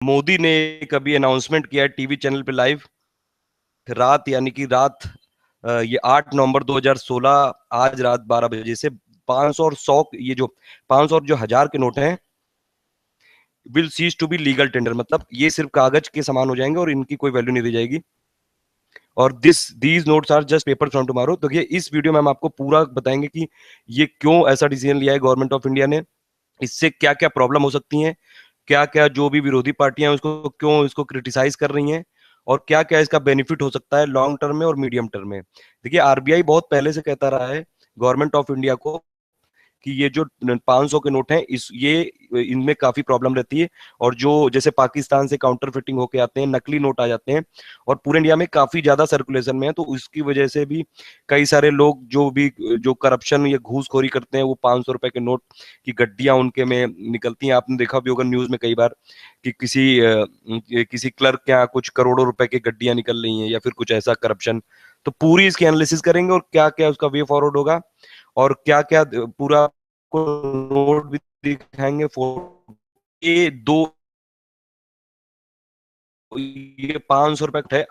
मोदी ने कभी अनाउंसमेंट किया है टीवी चैनल पे लाइव रात, यानी कि रात ये 8 नवंबर 2016 आज रात 12 बजे से 500 और 100, ये जो 500 और जो 1000 के नोट हैं will cease to be legal tender, मतलब ये सिर्फ कागज के समान हो जाएंगे और इनकी कोई वैल्यू नहीं रह जाएगी। और these notes are just paper from tomorrow. तो ये इस वीडियो में हम आपको पूरा बताएंगे कि ये क्यों ऐसा डिसीजन लिया है गवर्नमेंट ऑफ इंडिया ने, इससे क्या क्या प्रॉब्लम हो सकती हैं, क्या क्या जो भी विरोधी पार्टियां हैं उसको क्यों इसको क्रिटिसाइज कर रही हैं, और क्या क्या इसका बेनिफिट हो सकता है लॉन्ग टर्म में और मीडियम टर्म में। देखिए, आरबीआई बहुत पहले से कहता रहा है गवर्नमेंट ऑफ इंडिया को कि ये जो 500 के नोट हैं इस ये इनमें काफी प्रॉब्लम रहती है, और जो जैसे पाकिस्तान से काउंटर फिटिंग होके आते हैं, नकली नोट आ जाते हैं और पूरे इंडिया में काफी ज्यादा सर्कुलेशन में है, तो उसकी वजह से भी कई सारे लोग जो करप्शन या घूसखोरी करते हैं वो 500 रुपए के नोट की गड्डियां उनके में निकलती हैं। आपने देखा भी होगा न्यूज में कई बार कि किसी क्लर्क के यहाँ कुछ करोड़ों रुपए की गड्डियां निकल रही हैं या फिर कुछ ऐसा करप्शन। तो पूरी इसकी एनालिसिस करेंगे और क्या क्या उसका वे फॉरवर्ड होगा, और क्या क्या पूरा को नोट भी दिखाएंगे, फोटो। ये दो ये 500 रुपए का है,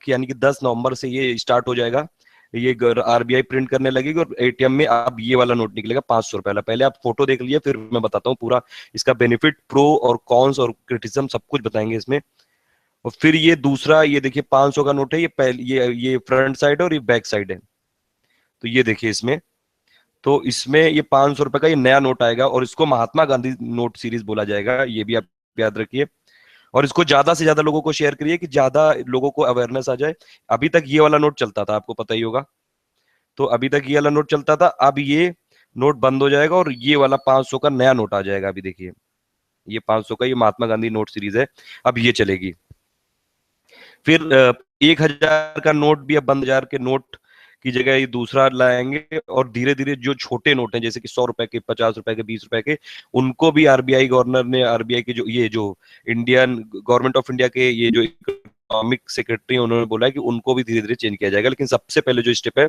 यानी कि 10 नवंबर से ये स्टार्ट हो जाएगा। ये आरबीआई प्रिंट करने लगेगी और एटीएम में अब ये वाला नोट निकलेगा 500 रुपए वाला। पहले आप फोटो देख लीजिए, फिर मैं बताता हूँ पूरा इसका बेनिफिट, प्रो और कॉन्स और क्रिटिसिज्म सब कुछ बताएंगे इसमें। और फिर ये दूसरा, ये देखिए 500 का नोट है, ये पहले ये फ्रंट साइड है और ये बैक साइड है। तो ये देखिए इसमें, तो इसमें ये 500 रुपए का ये नया नोट आएगा और इसको महात्मा गांधी नोट सीरीज बोला जाएगा, ये भी आप याद रखिए। और इसको ज्यादा से ज्यादा लोगों को शेयर करिए कि ज्यादा लोगों को अवेयरनेस आ जाए। अभी तक ये वाला नोट चलता था, आपको पता ही होगा। तो अभी तक ये वाला नोट चलता था, अब ये नोट बंद हो जाएगा और ये वाला 500 का नया नोट आ जाएगा। अभी देखिए, ये 500 का ये महात्मा गांधी नोट सीरीज है, अब ये चलेगी। फिर 1000 का नोट भी अब बंद, 1000 के नोट की जगह ये दूसरा लाएंगे, और धीरे धीरे जो छोटे नोट हैं जैसे कि 100 रुपए के, 50 रुपए के, 20 रुपए के, उनको भी आरबीआई गवर्नर ने, आरबीआई के जो इंडियन गवर्नमेंट ऑफ इंडिया के ये जो इकोनॉमिक सेक्रेटरी है उन्होंने बोला है कि उनको भी धीरे धीरे चेंज किया जाएगा। लेकिन सबसे पहले जो स्टेप है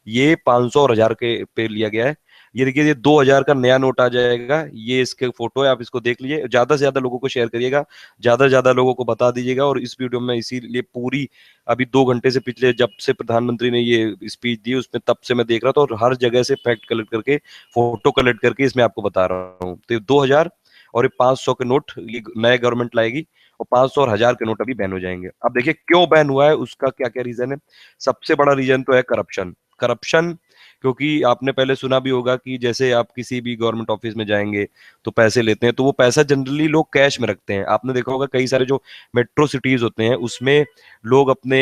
ये 500 और 1000 के पे लिया गया है। ये देखिए, ये 2000 का नया नोट आ जाएगा, ये इसके फोटो है, आप इसको देख लीजिए। ज्यादा से ज्यादा लोगों को शेयर करिएगा, ज्यादा से ज्यादा लोगों को बता दीजिएगा। और इस वीडियो में इसीलिए पूरी अभी 2 घंटे से, पिछले जब से प्रधानमंत्री ने ये स्पीच दी उसमें तब से मैं देख रहा था, और हर जगह से फैक्ट कलेक्ट करके, फोटो कलेक्ट करके इसमें आपको बता रहा हूँ। तो 2000 और ये 500 के नोट ये नए गवर्नमेंट लाएगी, और 500 और 1000 के नोट अभी बैन हो जाएंगे। अब देखिए क्यों बैन हुआ है, उसका क्या क्या रीजन है। सबसे बड़ा रीजन तो है करप्शन। करप्शन, क्योंकि आपने पहले सुना भी होगा कि जैसे आप किसी भी गवर्नमेंट ऑफिस में जाएंगे तो पैसे लेते हैं, तो वो पैसा जनरली लोग कैश में रखते हैं। आपने देखा होगा कई सारे जो मेट्रो सिटीज होते हैं उसमें लोग अपने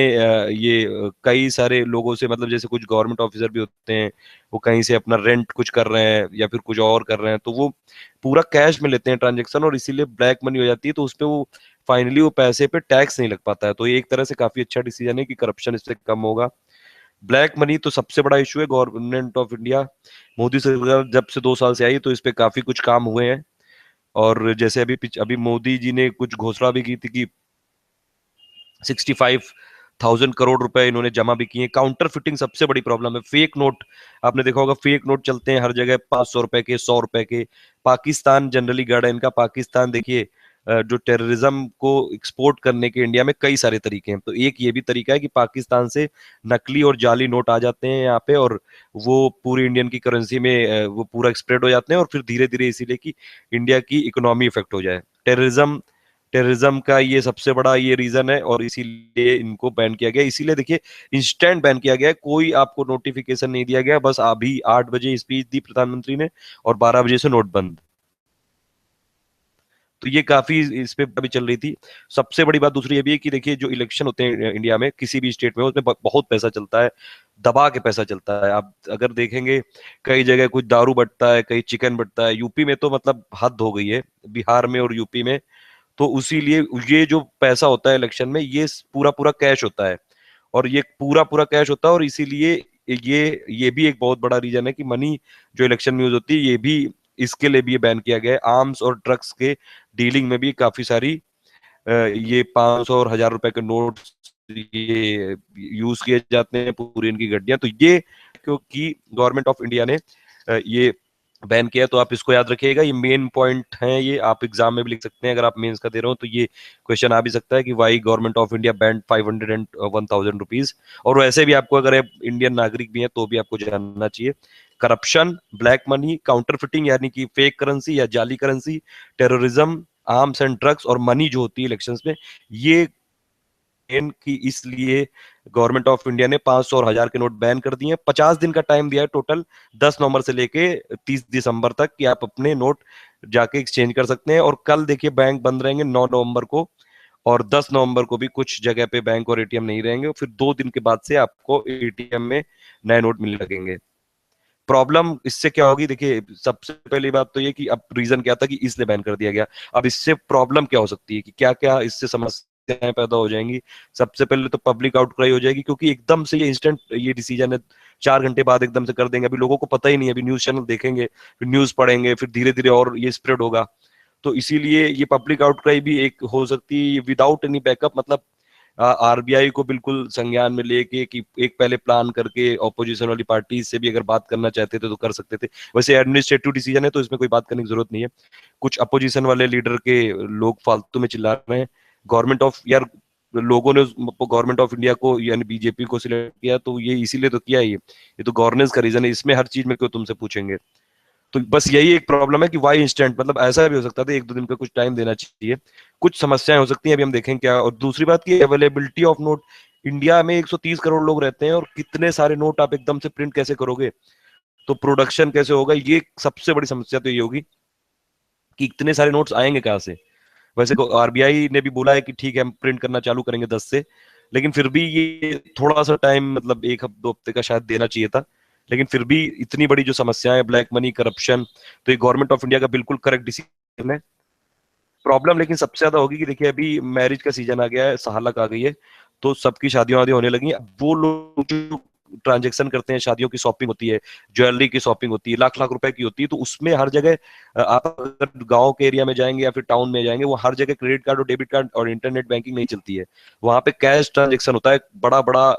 कई सारे लोगों से, मतलब जैसे कुछ गवर्नमेंट ऑफिसर भी होते हैं, वो कहीं से अपना रेंट कुछ कर रहे हैं या फिर कुछ और कर रहे हैं, तो वो पूरा कैश में लेते हैं ट्रांजेक्शन, और इसीलिए ब्लैक मनी हो जाती है। तो उस पर वो फाइनली वो पैसे पे टैक्स नहीं लग पाता है। तो ये एक तरह से काफी अच्छा डिसीजन है कि करप्शन इससे कम होगा। ब्लैक मनी तो सबसे बड़ा इशू है। गवर्नमेंट ऑफ इंडिया, मोदी सरकार जब से 2 साल से आई तो इस पे काफी कुछ काम हुए हैं। और जैसे अभी मोदी जी ने कुछ घोषणा भी की थी कि 65,000 करोड़ रुपए इन्होंने जमा भी किए। काउंटर फिटिंग सबसे बड़ी प्रॉब्लम है, फेक नोट। आपने देखा होगा फेक नोट चलते हैं हर जगह, 500 रुपए के, 100 रुपए के। पाकिस्तान जनरली गढ़ है इनका। पाकिस्तान देखिए, जो टेररिज्म को एक्सपोर्ट करने के इंडिया में कई सारे तरीके हैं, तो एक ये भी तरीका है कि पाकिस्तान से नकली और जाली नोट आ जाते हैं यहाँ पे, और वो पूरी इंडियन की करेंसी में वो पूरा स्प्रेड हो जाते हैं, और फिर धीरे धीरे इसीलिए कि इंडिया की इकोनॉमी इफेक्ट हो जाए। टेररिज्म टेररिज्म का ये सबसे बड़ा ये रीजन है, और इसीलिए इनको बैन किया गया। इसीलिए देखिए इंस्टेंट बैन किया गया है, कोई आपको नोटिफिकेशन नहीं दिया गया। बस अभी 8 बजे स्पीच दी प्रधानमंत्री ने और 12 बजे से नोट बंद। तो ये काफी इस पे अभी चल रही थी। सबसे बड़ी बात दूसरी ये भी है कि देखिए जो इलेक्शन होते हैं इंडिया में किसी भी स्टेट में, उसमें बहुत पैसा चलता है, दबा के पैसा चलता है। आप अगर देखेंगे कई जगह कुछ दारू बटता है, कहीं चिकन बटता है। यूपी में तो मतलब हद हो गई है, बिहार में और यूपी में। तो उसी लिए ये जो पैसा होता है इलेक्शन में, ये पूरा पूरा कैश होता है, और ये पूरा पूरा कैश होता है। और इसीलिए ये भी एक बहुत बड़ा रीजन है कि मनी जो इलेक्शन में यूज होती है, ये भी इसके लिए भी ये बैन किया गया है। आर्म्स और ड्रग्स के डीलिंग में भी काफी सारी ये 500 और 1000 रुपए के नोट ये यूज किए जाते हैं पूरी इनकी गड्डियां। तो ये क्योंकि गवर्नमेंट ऑफ इंडिया ने ये बैन किया है। तो आप इसको याद रखिएगा, ये मेन पॉइंट है, ये आप एग्जाम में भी लिख सकते हैं अगर आप मेंस का दे रहे हो तो ये क्वेश्चन आ भी सकता है कि why government of India band 500 and 1000 rupees. और वैसे भी आपको, अगर आप इंडियन नागरिक भी हैं तो भी आपको जानना चाहिए। करप्शन, ब्लैक मनी, काउंटरफिटिंग यानी कि फेक करेंसी या जाली currency, terrorism, arms and drugs और मनी जो होती है इलेक्शंस में, ये कि इसलिए गवर्नमेंट ऑफ इंडिया ने 500 और 1000 के नोट बैन कर दिए हैं। 50 दिन का टाइम दिया है टोटल, 10 नवंबर से लेके 30 दिसंबर तक, कि आप अपने नोट जाके एक्सचेंज कर सकते हैं। और कल देखिए बैंक बंद रहेंगे 9 नवंबर को, और 10 नवंबर को भी कुछ जगह पे बैंक और एटीएम नहीं रहेंगे। फिर 2 दिन के बाद से आपको एटीएम में नए नोट मिलने लगेंगे। प्रॉब्लम इससे क्या होगी, देखिए सबसे पहली बात तो ये कि अब रीजन क्या था कि इसलिए बैन कर दिया गया। अब इससे प्रॉब्लम क्या हो सकती है, कि क्या क्या इससे समस्याएं पैदा हो जाएंगी। सबसे पहले तो पब्लिक आउटक्राई हो जाएगी, क्योंकि एकदम से ये इंस्टेंट ये डिसीजन है, 4 घंटे बाद एकदम से कर देंगे। अभी लोगों को पता ही नहीं है, अभी न्यूज चैनल देखेंगे, फिर न्यूज पढ़ेंगे, फिर धीरे धीरे और ये स्प्रेड होगा। तो इसीलिए ये पब्लिक आउटक्राई भी एक हो सकती है विदाउट एनी बैकअप। मतलब आरबीआई को बिल्कुल संज्ञान में लेके कि एक पहले प्लान करके ऑपोजिशन वाली पार्टी से भी अगर बात करना चाहते थे तो कर सकते थे। वैसे एडमिनिस्ट्रेटिव डिसीजन है तो इसमें कोई बात करने की जरूरत नहीं है। कुछ अपोजिशन वाले लीडर के लोग फालतू में चिल्ला रहे हैं। गवर्नमेंट ऑफ यार लोगों ने गवर्नमेंट ऑफ इंडिया को यानी बीजेपी को सिलेक्ट किया, तो ये इसीलिए तो किया है। ये तो गवर्नेंस का रीजन है, इसमें हर चीज में क्यों तुमसे पूछेंगे। तो बस यही एक प्रॉब्लम है कि वाई इंस्टेंट, मतलब ऐसा भी हो सकता था 1-2 दिन का कुछ टाइम देना चाहिए। कुछ समस्याएं हो सकती हैं, अभी हम देखें क्या। और दूसरी बात की अवेलेबिलिटी ऑफ नोट, इंडिया में 130 करोड़ लोग रहते हैं और कितने सारे नोट आप एकदम से प्रिंट कैसे करोगे, तो प्रोडक्शन कैसे होगा, ये सबसे बड़ी समस्या तो ये होगी कि इतने सारे नोट्स आएंगे कहाँ से। वैसे आरबीआई ने भी बोला है कि ठीक है हम प्रिंट करना चालू करेंगे 10 से, लेकिन फिर भी ये थोड़ा सा टाइम, मतलब 1-2 हफ्ते का शायद देना चाहिए था। लेकिन फिर भी इतनी बड़ी जो समस्या है, ब्लैक मनी, करप्शन, तो ये गवर्नमेंट ऑफ इंडिया का बिल्कुल करेक्ट डिसीजन है। प्रॉब्लम लेकिन सबसे ज्यादा होगी कि देखिए अभी मैरिज का सीजन आ गया है, सालक आ गई है, तो सबकी शादियां वादियां होने लगी हैं। अब वो लोग जो ट्रांजेक्शन करते हैं, शादियों की शॉपिंग होती है, ज्वेलरी की शॉपिंग होती है, लाख लाख रुपए की होती है, तो उसमें हर जगह आप अगर गांव के एरिया में जाएंगे या फिर टाउन में जाएंगे, वो हर जगह क्रेडिट कार्ड और डेबिट कार्ड और इंटरनेट बैंकिंग नहीं चलती है। वहां पे कैश ट्रांजेक्शन होता है बड़ा बड़ा।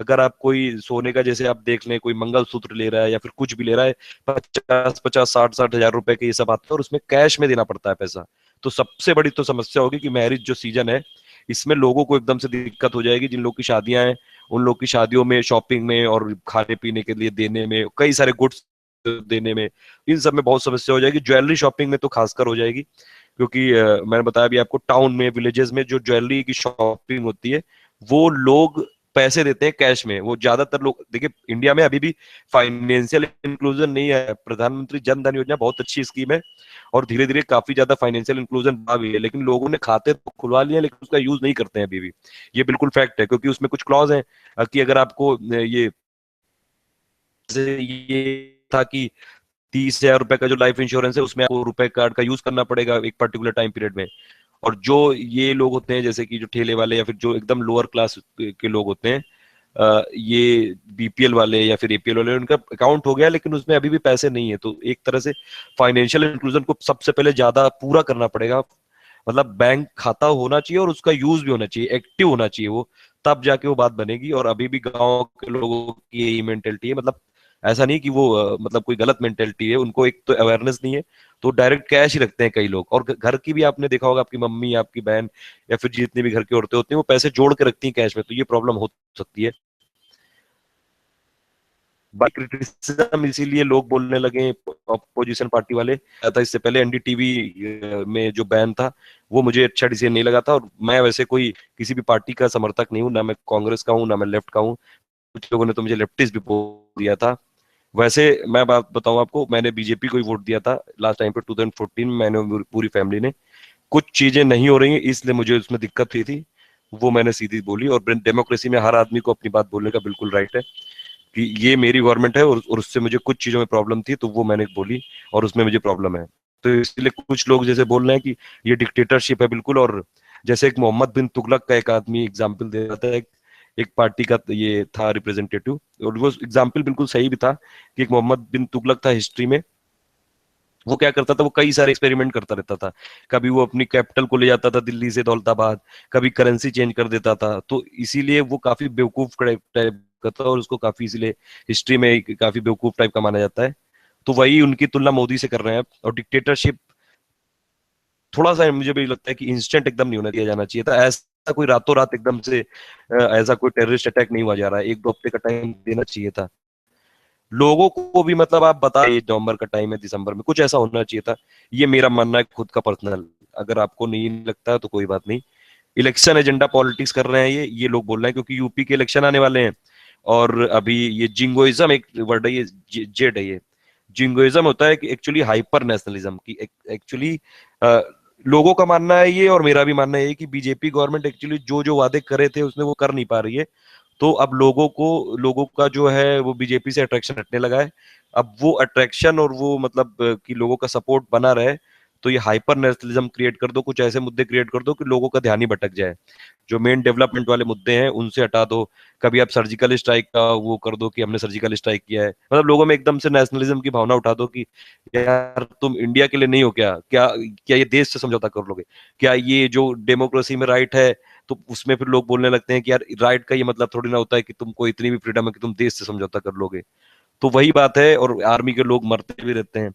अगर आप कोई सोने का, जैसे आप देख लें, कोई मंगलसूत्र ले रहा है या फिर कुछ भी ले रहा है, 50-50, 60-60 हजार रुपए के ये सब आता है, और उसमें कैश में देना पड़ता है पैसा। तो सबसे बड़ी तो समस्या होगी कि मैरिज जो सीजन है, इसमें लोगों को एकदम से दिक्कत हो जाएगी। जिन लोग की शादियां हैं, उन लोग की शादियों में, शॉपिंग में और खाने पीने के लिए देने में, कई सारे गुड्स देने में, इन सब में बहुत समस्या हो जाएगी। ज्वेलरी शॉपिंग में तो खासकर हो जाएगी, क्योंकि मैंने बताया भी आपको, टाउन में, विलेजेस में जो ज्वेलरी की शॉपिंग होती है, वो लोग पैसे देते हैं कैश में। वो ज्यादातर लोग, देखिए इंडिया में अभी भी फाइनेंशियल इंक्लूजन नहीं है। प्रधानमंत्री जन धन योजना बहुत अच्छी स्कीम है और धीरे धीरे काफी ज्यादा फाइनेंशियल इंक्लूजन आ भी है, लेकिन लोगों ने खाते तो खुलवा लिए लेकिन उसका यूज नहीं करते हैं अभी भी। ये बिल्कुल फैक्ट है, क्योंकि उसमें कुछ क्लॉज हैं कि अगर आपको ये ये था कि 30,000 रुपए का जो लाइफ इंश्योरेंस है, उसमें आपको रुपए कार्ड का यूज करना पड़ेगा एक पर्टिकुलर टाइम पीरियड में। और जो ये लोग होते हैं, जैसे कि जो ठेले वाले या फिर जो एकदम लोअर क्लास के लोग होते हैं, ये बीपीएल वाले या फिर एपीएल वाले, उनका अकाउंट हो गया लेकिन उसमें अभी भी पैसे नहीं है। तो एक तरह से फाइनेंशियल इंक्लूजन को सबसे पहले ज्यादा पूरा करना पड़ेगा। मतलब बैंक खाता होना चाहिए और उसका यूज भी होना चाहिए, एक्टिव होना चाहिए वो, तब जाके वो बात बनेगी। और अभी भी गांव के लोगों की यही मेंटेलिटी है। मतलब ऐसा नहीं कि वो मतलब कोई गलत मेंटेलिटी है, उनको एक तो अवेयरनेस नहीं है, तो डायरेक्ट कैश ही रखते हैं कई लोग। और घर की भी आपने देखा होगा, आपकी मम्मी, आपकी बहन या फिर जितनी भी घर की औरतें होती हैं, वो पैसे जोड़ के रखती हैं कैश में, तो ये प्रॉब्लम हो सकती है। बाकी क्रिटिसिज्म इसीलिए लोग बोलने लगे, अपोजिशन पार्टी वाले, था इससे पहले एनडीटीवी में जो बैन था, वो मुझे अच्छा डिसीजन नहीं लगा था। और मैं वैसे कोई किसी भी पार्टी का समर्थक नहीं हूँ, ना मैं कांग्रेस का हूँ ना मैं लेफ्ट का हूँ। कुछ लोगों ने तो मुझे लेफ्टिस्ट भी बोल दिया था। वैसे मैं बात बताऊं आपको, मैंने बीजेपी को ही वोट दिया था लास्ट टाइम पे 2014 में। मैंने पूरी फैमिली ने, कुछ चीजें नहीं हो रही हैं इसलिए मुझे उसमें दिक्कत हुई थी, वो मैंने सीधी बोली। और डेमोक्रेसी में हर आदमी को अपनी बात बोलने का बिल्कुल राइट है कि ये मेरी गवर्नमेंट है और उससे मुझे कुछ चीजों में प्रॉब्लम थी, तो वो मैंने बोली और उसमें मुझे प्रॉब्लम है। तो इसलिए कुछ लोग जैसे बोल रहे हैं कि ये डिक्टेटरशिप है बिल्कुल। और जैसे एक मोहम्मद बिन तुगलक का एक आदमी एग्जाम्पल दे रहा था, एक पार्टी का ये था रिप्रेजेंटेटिव, और वो एग्जाम्पल बिल्कुल सही भी था कि एक मोहम्मद बिन तुगलक था हिस्ट्री में। वो क्या करता था, वो कई सारे एक्सपेरिमेंट करता रहता था। कभी वो अपनी कैपिटल को ले जाता था दिल्ली से दौलताबाद, कभी करेंसी चेंज कर देता था। तो इसीलिए वो काफी बेवकूफ टाइप का था और उसको काफी इसीलिए हिस्ट्री में काफी बेवकूफ टाइप का माना जाता है। तो वही उनकी तुलना मोदी से कर रहे हैं। और डिक्टेटरशिप थोड़ा सा मुझे भी लगता है कि इंस्टेंट एकदम नहीं होना दिया जाना चाहिए था। ऐसा कोई रातों रात एकदम से ऐसा कोई टेररिस्ट अटैक नहीं हुआ जा रहा है, 1-2 हफ्ते का टाइम देना चाहिए था लोगों को भी। मतलब आप बताइए, नवंबर का टाइम है, दिसंबर में कुछ ऐसा होना चाहिए था। ये मेरा मानना है खुद का पर्सनल, अगर आपको नहीं लगता तो कोई बात नहीं। इलेक्शन एजेंडा पॉलिटिक्स कर रहे हैं ये लोग बोल रहे हैं, क्योंकि यूपी के इलेक्शन आने वाले हैं। और अभी ये जिंगोइज्म एक वर्ड है, ये जेड है ये। जिंगोइज्म होता है कि एक्चुअली हाइपर नेशनलिज्म की एक्चुअली लोगों का मानना है ये, और मेरा भी मानना है कि बीजेपी गवर्नमेंट एक्चुअली जो जो वादे करे थे उसने वो कर नहीं पा रही है। तो अब लोगों का जो है वो बीजेपी से अट्रैक्शन हटने लगा है। अब वो अट्रैक्शन और वो मतलब कि लोगों का सपोर्ट बना रहे, तो ये हाइपर नेशनलिज्म क्रिएट कर दो, कुछ ऐसे मुद्दे क्रिएट कर दो कि लोगों का ध्यान ही भटक जाए। जो मेन डेवलपमेंट वाले मुद्दे हैं उनसे हटा दो। कभी आप सर्जिकल स्ट्राइक का वो कर दो कि हमने सर्जिकल स्ट्राइक किया है, मतलब लोगों में एकदम से नेशनलिज्म की भावना उठा दो कि यार तुम इंडिया के लिए नहीं हो क्या, क्या क्या ये देश से समझौता कर लोगे, क्या ये जो डेमोक्रेसी में राइट है। तो उसमें फिर लोग बोलने लगते हैं कि यार राइट का ये मतलब थोड़ी ना होता है कि तुमको इतनी भी फ्रीडम है कि तुम देश से समझौता कर लोगे। तो वही बात है, और आर्मी के लोग मरते भी रहते हैं।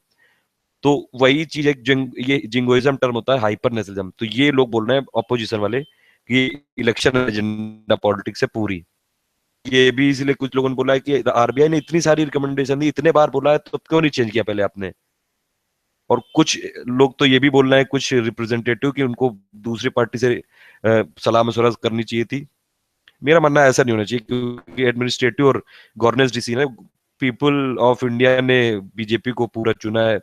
तो वही चीज एक ये जिंगोइज्म टर्म होता है, हाइपर नेशनलिज्म। तो ये लोग बोल रहे हैं ऑपोजिशन वाले कि इलेक्शन एजेंडा पॉलिटिक्स है पूरी। ये भी इसलिए कुछ लोगों ने बोला है कि आरबीआई ने इतनी सारी रिकमेंडेशन दी, इतने बार बोला है, तो क्यों नहीं चेंज किया पहले आपने। और कुछ लोग तो ये भी बोल रहे हैं, कुछ रिप्रेजेंटेटिव, कि उनको दूसरी पार्टी से सलाह मशवरा करनी चाहिए थी। मेरा मानना है ऐसा नहीं होना चाहिए, क्योंकि एडमिनिस्ट्रेटिव और गवर्नेंस डिसीजन है। पीपल ऑफ इंडिया ने बीजेपी को पूरा चुना है,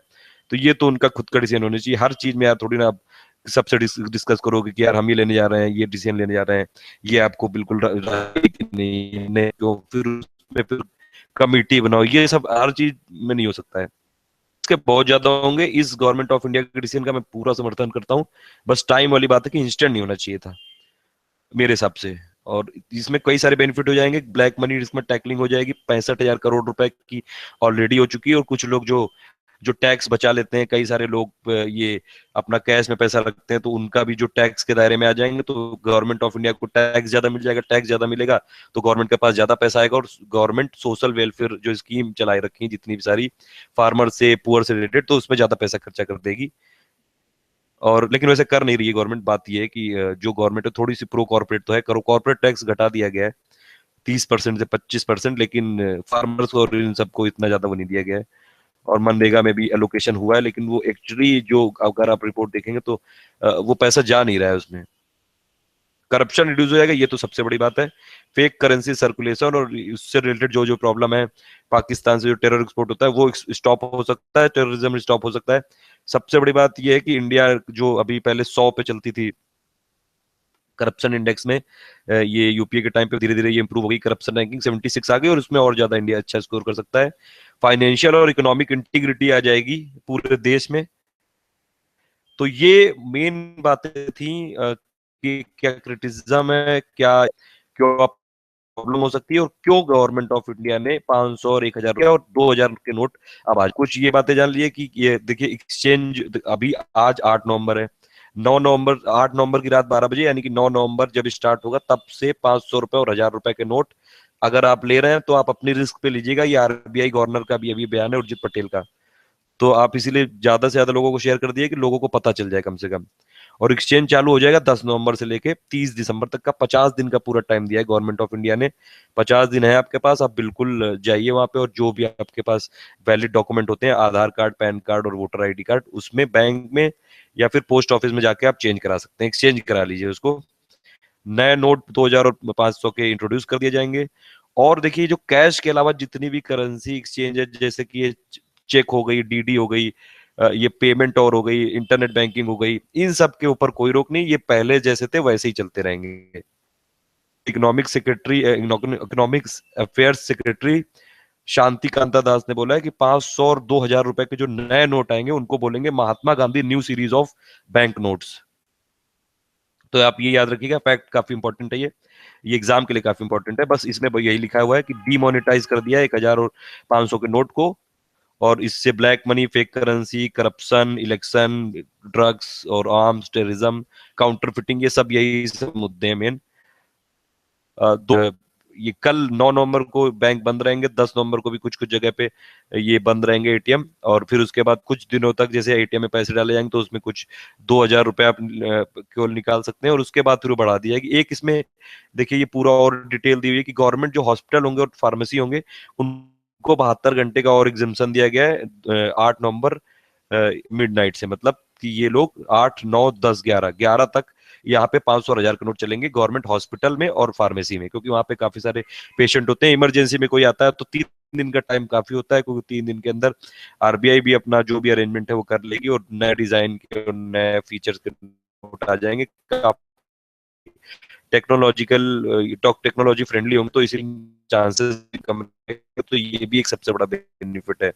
तो ये तो उनका खुद का डिसीजन होना चाहिए। हर चीज में यार थोड़ी ना आप सबसे डिस्कस करोगे कि यार हम ये लेने जा रहे हैं, ये डिसीजन लेने जा रहे हैं, ये आपको बिल्कुल नहीं, नहीं तो फिर उसमें फिर कमिटी बनाओ, ये सब हर चीज में नहीं हो सकता है। इसके बहुत ज्यादा होंगे। इस गवर्नमेंट ऑफ इंडिया के डिसीजन का मैं पूरा समर्थन करता हूँ। बस टाइम वाली बात है कि इंस्टेंट नहीं होना चाहिए था मेरे हिसाब से। और इसमें कई सारे बेनिफिट हो जाएंगे, ब्लैक मनी इसमें टैकलिंग हो जाएगी, 65,000 करोड़ रुपए की ऑलरेडी हो चुकी है। और कुछ लोग जो जो टैक्स बचा लेते हैं, कई सारे लोग ये अपना कैश में पैसा रखते हैं, तो उनका भी जो टैक्स के दायरे में आ जाएंगे, तो गवर्नमेंट ऑफ इंडिया को टैक्स ज्यादा मिल जाएगा। टैक्स ज्यादा मिलेगा तो गवर्नमेंट के पास ज्यादा पैसा आएगा, और गवर्नमेंट सोशल वेलफेयर जो स्कीम चलाए रखी है जितनी भी सारी, फार्मर से पुअर से रिलेटेड, तो उसमें ज्यादा पैसा खर्चा कर देगी। और लेकिन वैसे कर नहीं रही है गवर्नमेंट। बात यह है कि जो गवर्नमेंट है थोड़ी सी प्रो कॉर्पोरेट तो है, करो कॉर्पोरेट टैक्स घटा दिया गया है 30% से 25%, लेकिन फार्मर्स और इन सबको इतना ज्यादा वो नहीं दिया गया है। और मनरेगा में भी एलोकेशन हुआ है, लेकिन वो एक्चुअली जो अगर आप रिपोर्ट देखेंगे तो वो पैसा जा नहीं रहा है उसमें। करप्शन रिड्यूस हो जाएगा, ये तो सबसे बड़ी बात है। फेक करेंसी सर्कुलेशन और उससे रिलेटेड जो जो प्रॉब्लम है, पाकिस्तान से जो टेरर एक्सपोर्ट होता है वो स्टॉप हो सकता है, टेररिज्म स्टॉप हो सकता है। सबसे बड़ी बात यह है कि इंडिया जो अभी पहले 100 पे चलती थी करप्शन इंडेक्स में, ये यूपीए के टाइम पे धीरे धीरे ये इंप्रूव हो गई, करप्शन रैंकिंग 76 आ गई, और उसमें और ज्यादा इंडिया अच्छा स्कोर कर सकता है। फाइनेंशियल और इकोनॉमिक इंटीग्रिटी आ जाएगी पूरे देश में। तो ये मेन बातें थी कि क्या क्रिटिसिज्म है, क्या क्यों प्रॉब्लम हो सकती है, और क्यों गवर्नमेंट ऑफ इंडिया ने 500 और 1,000 और 2,000 के नोट। अब आज कुछ ये बातें जान लिए कि ये देखिए एक्सचेंज अभी आज 8 नवंबर है, 9 नवंबर 8 नवंबर की रात 12 बजे, यानी कि 9 नवंबर जब स्टार्ट होगा तब से 500 रुपए और 1,000 रुपए के नोट अगर आप ले रहे हैं तो आप अपनी रिस्क पे लीजिएगा। ये आरबीआई गवर्नर का भी अभी बयान है, उर्जित पटेल का। तो आप इसीलिए ज्यादा से ज्यादा लोगों को शेयर कर दिए कि लोगों को पता चल जाए कम से कम। और एक्सचेंज चालू हो जाएगा 10 नवंबर से लेके 30 दिसंबर तक का, 50 दिन का पूरा टाइम दिया है गवर्नमेंट ऑफ इंडिया ने। 50 दिन है आपके पास, आप बिल्कुल जाइए वहां पे, और जो भी आपके पास वैलिड डॉक्यूमेंट होते हैं, आधार कार्ड, पैन कार्ड और वोटर आईडी कार्ड, उसमें बैंक में या फिर पोस्ट ऑफिस में जाके आप चेंज करा सकते हैं, एक्सचेंज करा लीजिए उसको। नए नोट 2,000 और 500 के इंट्रोड्यूस कर दिए जाएंगे। और देखिए जो कैश के अलावा जितनी भी करेंसी एक्सचेंज है, जैसे कि ये चेक हो गई, डीडी हो गई, ये पेमेंट और हो गई, इंटरनेट बैंकिंग हो गई, इन सब के ऊपर कोई रोक नहीं, ये पहले जैसे थे वैसे ही चलते रहेंगे। इकोनॉमिक्स अफेयर्स सेक्रेटरी शांति कांता दास ने बोला है कि 500 और 2,000 रुपए के जो नए नोट आएंगे उनको बोलेंगे Mahatma Gandhi new series of bank notes. तो आप ये याद रखिएगा, फैक्ट काफी इंपॉर्टेंट है ये एग्जाम के लिए काफी इंपॉर्टेंट है। बस इसमें यही लिखा हुआ है कि डीमोनेटाइज कर दिया 1,000 और 500 के नोट को, और इससे black money, fake currency, corruption, election, drugs और आर्म्स, टेररिज्म, काउंटर फिटिंग, ये सब यही सब मुद्दे हैं मेन। ये कल 9 नवंबर को बैंक बंद रहेंगे, 10 नवंबर को भी कुछ कुछ जगह पे ये बंद रहेंगे एटीएम। और फिर उसके बाद कुछ दिनों तक जैसे एटीएम में पैसे डाले जाएंगे तो उसमें कुछ 2,000 रुपये आप केवल निकाल सकते हैं, और उसके बाद फिर वो बढ़ा दिया जाएगी। एक इसमें देखिए ये पूरा और डिटेल दी हुई है कि गवर्नमेंट जो हॉस्पिटल होंगे और फार्मेसी होंगे उनको 72 घंटे का और एग्जाम्पशन दिया गया है 8 नवंबर मिडनाइट से। मतलब कि ये लोग 8, 9, 10, 11 तक यहाँ पे 500 और 1000 के नोट चलेंगे गवर्नमेंट हॉस्पिटल में और फार्मेसी में, क्योंकि वहां पे काफी सारे पेशेंट होते हैं। इमरजेंसी में कोई आता है तो 3 दिन का टाइम काफी होता है, क्योंकि 3 दिन के अंदर आरबीआई भी अपना जो भी अरेंजमेंट है वो कर लेगी और नए डिजाइन के और नए फीचर्स के नोट आ जाएंगे। टेक्नोलॉजी फ्रेंडली होंगे तो इसी चांसेस कम रहेंगे। तो ये भी एक सबसे बड़ा बेनिफिट है।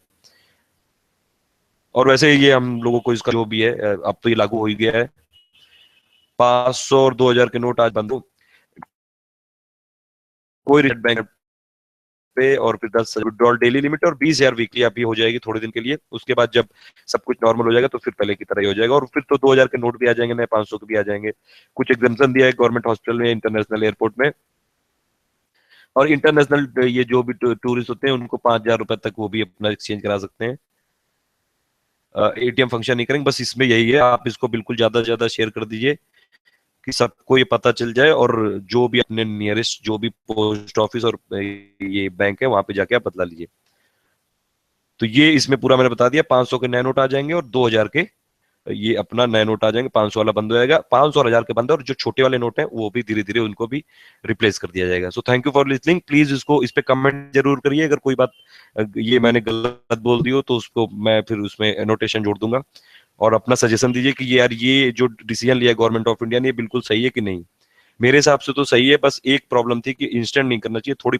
और वैसे ये हम लोगों को इसका जो भी है अब तो ये लागू हो ही गया है। 500 और 2000 के नोट आज बंद हो, कोई रिजर्व बैंक पे, और फिर 10 विड्रॉल डेली लिमिट और 20,000 वीकली अभी हो जाएगी थोड़े दिन के लिए। उसके बाद जब सब कुछ नॉर्मल हो जाएगा तो फिर पहले की तरह ही हो जाएगा, और फिर तो 2000 के नोट भी आ जाएंगे, नए 500 के भी आ जाएंगे। कुछ एग्जाम्पशन दिया है गवर्नमेंट हॉस्पिटल में, इंटरनेशनल एयरपोर्ट में, और इंटरनेशनल ये जो भी टूरिस्ट होते हैं उनको 5,000 रुपए तक वो भी अपना एक्सचेंज करा सकते हैं। एटीएम फंक्शन नहीं करेंगे, बस इसमें यही है। आप इसको बिल्कुल ज्यादा से ज्यादा शेयर कर दीजिए कि सबको ये पता चल जाए, और जो भी अपने नियरेस्ट जो भी पोस्ट ऑफिस और ये बैंक है वहां पे जाके आप बदला लीजिए। तो ये इसमें पूरा मैंने बता दिया। 500 के नए नोट आ जाएंगे और 2000 के ये अपना नए नोट आ जाएंगे। 500 वाला बंद हो जाएगा, 500 और 1000 के बंद है, और जो छोटे वाले नोट हैं वो भी धीरे धीरे उनको भी रिप्लेस कर दिया जाएगा। So thank you for listening. Please इसको इस पे कमेंट जरूर करिए, अगर कोई बात ये मैंने गलत बोल दी हो तो उसको मैं फिर उसमें एनोटेशन जोड़ दूंगा। और अपना सजेशन दीजिए कि यार ये जो डिसीजन लिया गवर्नमेंट ऑफ इंडिया ने ये बिल्कुल सही है कि नहीं। मेरे हिसाब से तो सही है, बस एक प्रॉब्लम थी कि इंस्टेंट नहीं करना चाहिए, थोड़ी